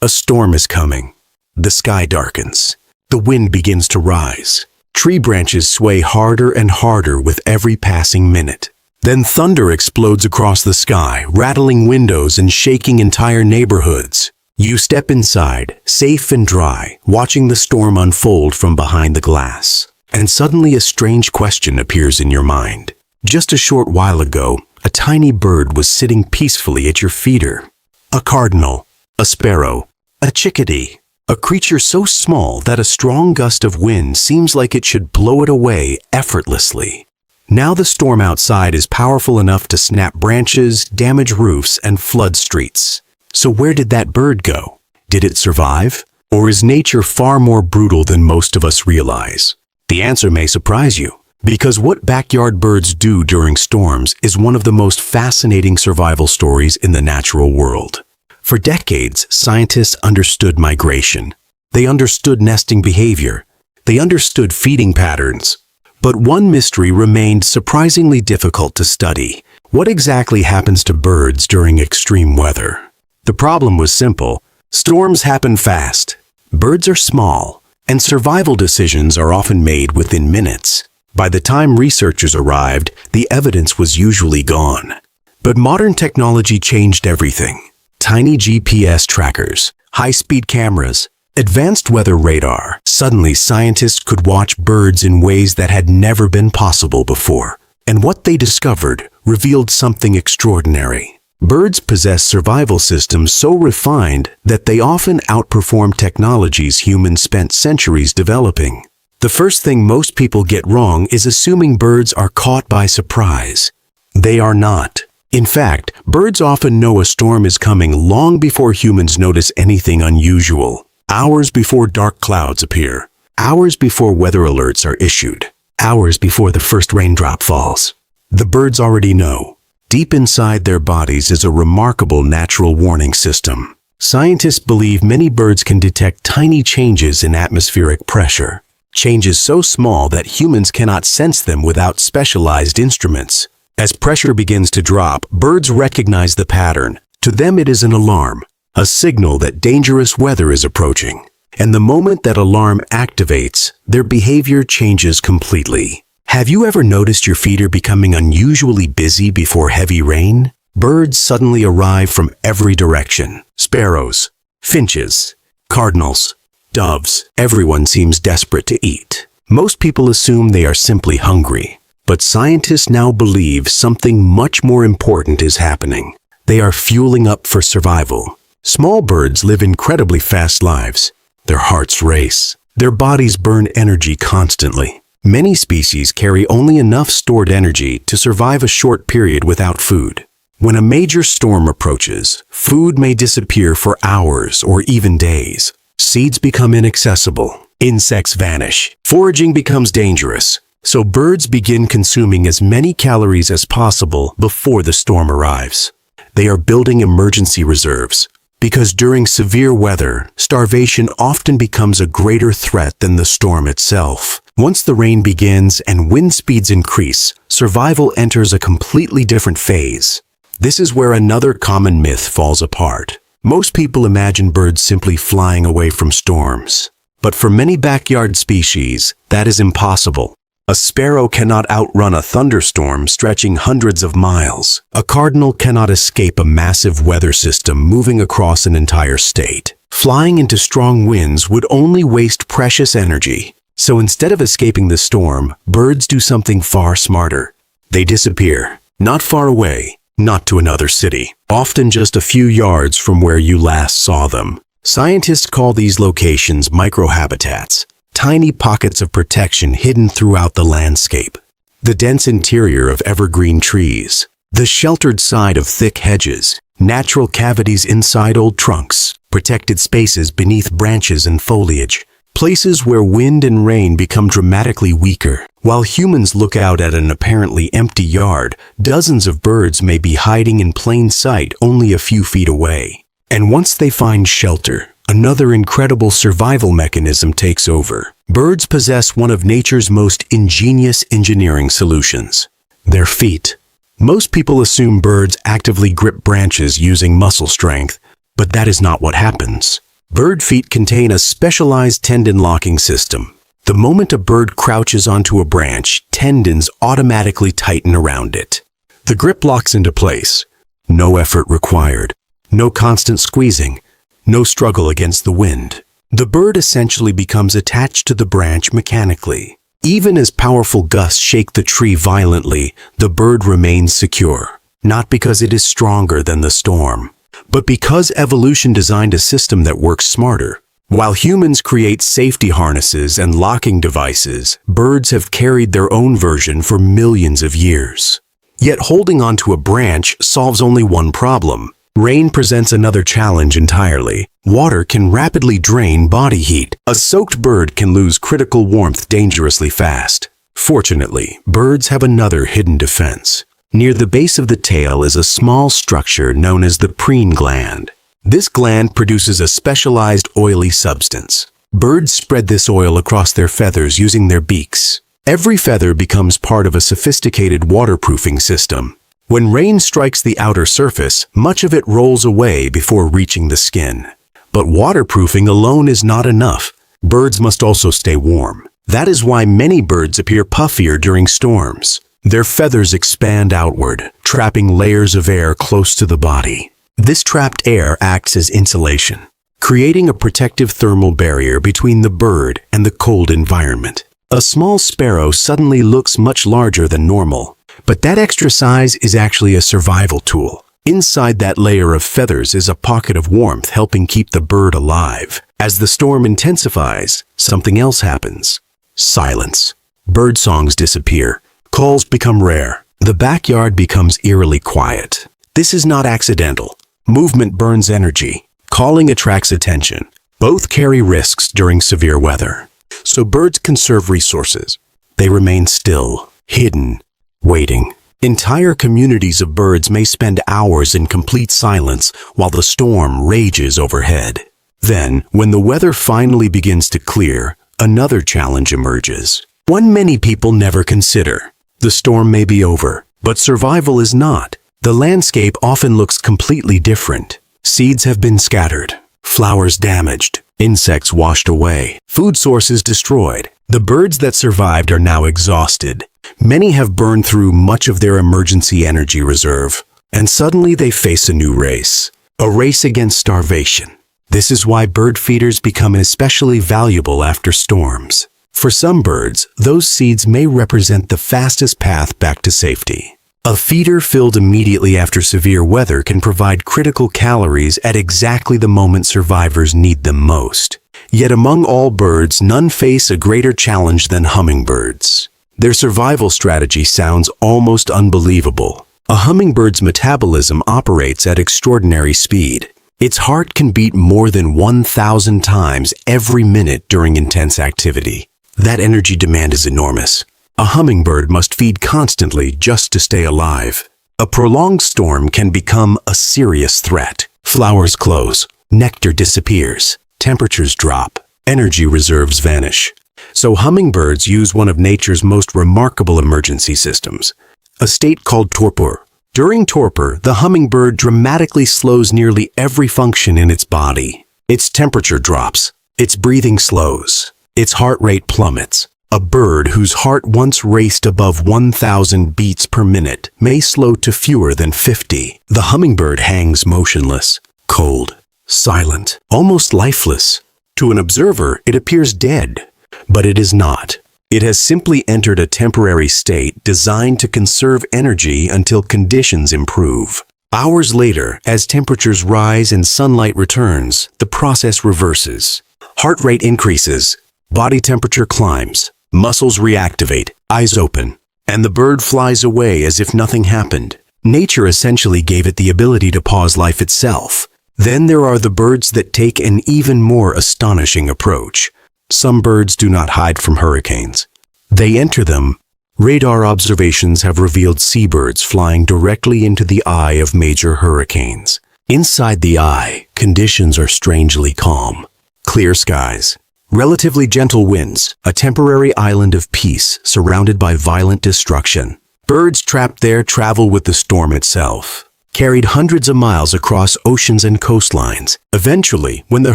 A storm is coming. The sky darkens. The wind begins to rise. Tree branches sway harder and harder with every passing minute. Then thunder explodes across the sky, rattling windows and shaking entire neighborhoods. You step inside, safe and dry, watching the storm unfold from behind the glass. And suddenly a strange question appears in your mind. Just a short while ago, a tiny bird was sitting peacefully at your feeder. A cardinal, a sparrow, a chickadee, a creature so small that a strong gust of wind seems like it should blow it away effortlessly. Now the storm outside is powerful enough to snap branches, damage roofs, and flood streets. So where did that bird go? Did it survive? Or is nature far more brutal than most of us realize? The answer may surprise you, because what backyard birds do during storms is one of the most fascinating survival stories in the natural world. For decades, scientists understood migration. They understood nesting behavior. They understood feeding patterns. But one mystery remained surprisingly difficult to study. What exactly happens to birds during extreme weather? The problem was simple. Storms happen fast. Birds are small, and survival decisions are often made within minutes. By the time researchers arrived, the evidence was usually gone. But modern technology changed everything. Tiny GPS trackers, high-speed cameras, advanced weather radar. Suddenly, scientists could watch birds in ways that had never been possible before. And what they discovered revealed something extraordinary. Birds possess survival systems so refined that they often outperform technologies humans spent centuries developing. The first thing most people get wrong is assuming birds are caught by surprise. They are not. In fact, birds often know a storm is coming long before humans notice anything unusual. Hours before dark clouds appear. Hours before weather alerts are issued. Hours before the first raindrop falls. The birds already know. Deep inside their bodies is a remarkable natural warning system. Scientists believe many birds can detect tiny changes in atmospheric pressure. Changes so small that humans cannot sense them without specialized instruments. As pressure begins to drop, birds recognize the pattern. To them it is an alarm, a signal that dangerous weather is approaching. And the moment that alarm activates, their behavior changes completely. Have you ever noticed your feeder becoming unusually busy before heavy rain? Birds suddenly arrive from every direction. Sparrows, finches, cardinals, doves. Everyone seems desperate to eat. Most people assume they are simply hungry. But scientists now believe something much more important is happening. They are fueling up for survival. Small birds live incredibly fast lives. Their hearts race. Their bodies burn energy constantly. Many species carry only enough stored energy to survive a short period without food. When a major storm approaches, food may disappear for hours or even days. Seeds become inaccessible. Insects vanish. Foraging becomes dangerous. So birds begin consuming as many calories as possible before the storm arrives. They are building emergency reserves. Because during severe weather, starvation often becomes a greater threat than the storm itself. Once the rain begins and wind speeds increase, survival enters a completely different phase. This is where another common myth falls apart. Most people imagine birds simply flying away from storms. But for many backyard species, that is impossible. A sparrow cannot outrun a thunderstorm stretching hundreds of miles. A cardinal cannot escape a massive weather system moving across an entire state. Flying into strong winds would only waste precious energy. So instead of escaping the storm, birds do something far smarter. They disappear. Not far away, not to another city. Often just a few yards from where you last saw them. Scientists call these locations microhabitats. Tiny pockets of protection hidden throughout the landscape. The dense interior of evergreen trees. The sheltered side of thick hedges. Natural cavities inside old trunks. Protected spaces beneath branches and foliage. Places where wind and rain become dramatically weaker. While humans look out at an apparently empty yard, dozens of birds may be hiding in plain sight only a few feet away. And once they find shelter, another incredible survival mechanism takes over. Birds possess one of nature's most ingenious engineering solutions: their feet. Most people assume birds actively grip branches using muscle strength, but that is not what happens. Bird feet contain a specialized tendon locking system. The moment a bird crouches onto a branch, tendons automatically tighten around it. The grip locks into place. No effort required. No constant squeezing. No struggle against the wind. The bird essentially becomes attached to the branch mechanically. Even as powerful gusts shake the tree violently, the bird remains secure. Not because it is stronger than the storm, but because evolution designed a system that works smarter. While humans create safety harnesses and locking devices, birds have carried their own version for millions of years. Yet holding onto a branch solves only one problem. Rain presents another challenge entirely. Water can rapidly drain body heat. A soaked bird can lose critical warmth dangerously fast. Fortunately, birds have another hidden defense. Near the base of the tail is a small structure known as the preen gland. This gland produces a specialized oily substance. Birds spread this oil across their feathers using their beaks. Every feather becomes part of a sophisticated waterproofing system. When rain strikes the outer surface, much of it rolls away before reaching the skin. But waterproofing alone is not enough. Birds must also stay warm. That is why many birds appear puffier during storms. Their feathers expand outward, trapping layers of air close to the body. This trapped air acts as insulation, creating a protective thermal barrier between the bird and the cold environment. A small sparrow suddenly looks much larger than normal, but that extra size is actually a survival tool. Inside that layer of feathers is a pocket of warmth helping keep the bird alive. As the storm intensifies, something else happens. Silence. Bird songs disappear. Calls become rare. The backyard becomes eerily quiet. This is not accidental. Movement burns energy. Calling attracts attention. Both carry risks during severe weather. So birds conserve resources. They remain still, hidden, waiting. Entire communities of birds may spend hours in complete silence while the storm rages overhead. Then, when the weather finally begins to clear, another challenge emerges. One many people never consider. The storm may be over, but survival is not. The landscape often looks completely different. Seeds have been scattered, flowers damaged, insects washed away, food sources destroyed. The birds that survived are now exhausted. Many have burned through much of their emergency energy reserve, and suddenly they face a new race. A race against starvation. This is why bird feeders become especially valuable after storms. For some birds, those seeds may represent the fastest path back to safety. A feeder filled immediately after severe weather can provide critical calories at exactly the moment survivors need them most. Yet among all birds, none face a greater challenge than hummingbirds. Their survival strategy sounds almost unbelievable. A hummingbird's metabolism operates at extraordinary speed. Its heart can beat more than 1,000 times every minute during intense activity. That energy demand is enormous. A hummingbird must feed constantly just to stay alive. A prolonged storm can become a serious threat. Flowers close, nectar disappears, temperatures drop, energy reserves vanish. So hummingbirds use one of nature's most remarkable emergency systems, a state called torpor. During torpor, the hummingbird dramatically slows nearly every function in its body. Its temperature drops, its breathing slows, its heart rate plummets. A bird whose heart once raced above 1,000 beats per minute may slow to fewer than 50. The hummingbird hangs motionless, cold, silent, almost lifeless. To an observer, it appears dead, but it is not. It has simply entered a temporary state designed to conserve energy until conditions improve. Hours later, as temperatures rise and sunlight returns, the process reverses. Heart rate increases, body temperature climbs. Muscles reactivate, eyes open, and the bird flies away as if nothing happened. Nature essentially gave it the ability to pause life itself. Then there are the birds that take an even more astonishing approach. Some birds do not hide from hurricanes. They enter them. Radar observations have revealed seabirds flying directly into the eye of major hurricanes. Inside the eye, conditions are strangely calm. Clear skies. Relatively gentle winds, a temporary island of peace surrounded by violent destruction. Birds trapped there travel with the storm itself. carried hundreds of miles across oceans and coastlines. Eventually, when the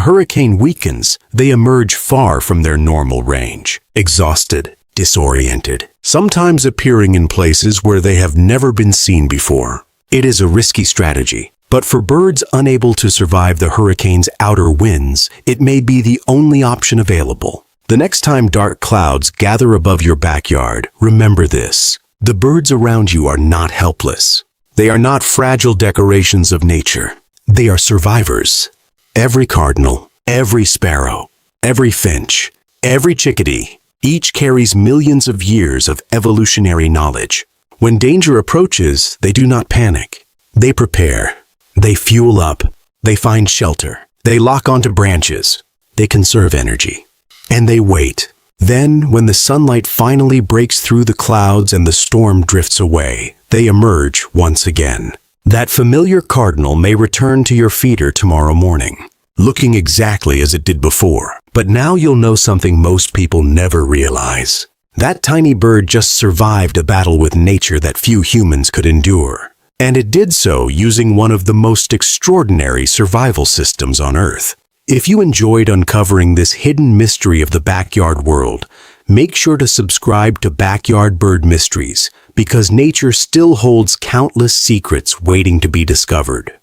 hurricane weakens, they emerge far from their normal range, exhausted, disoriented, sometimes appearing in places where they have never been seen before. It is a risky strategy, but for birds unable to survive the hurricane's outer winds, it may be the only option available. The next time dark clouds gather above your backyard, remember this: the birds around you are not helpless. They are not fragile decorations of nature. They are survivors. Every cardinal, every sparrow, every finch, every chickadee, each carries millions of years of evolutionary knowledge. When danger approaches, they do not panic. They prepare. They fuel up. They find shelter. They lock onto branches. They conserve energy. And they wait. Then, when the sunlight finally breaks through the clouds and the storm drifts away, they emerge once again. That familiar cardinal may return to your feeder tomorrow morning, looking exactly as it did before. But now you'll know something most people never realize. That tiny bird just survived a battle with nature that few humans could endure. And it did so using one of the most extraordinary survival systems on Earth. If you enjoyed uncovering this hidden mystery of the backyard world, make sure to subscribe to Backyard Bird Mysteries, because nature still holds countless secrets waiting to be discovered.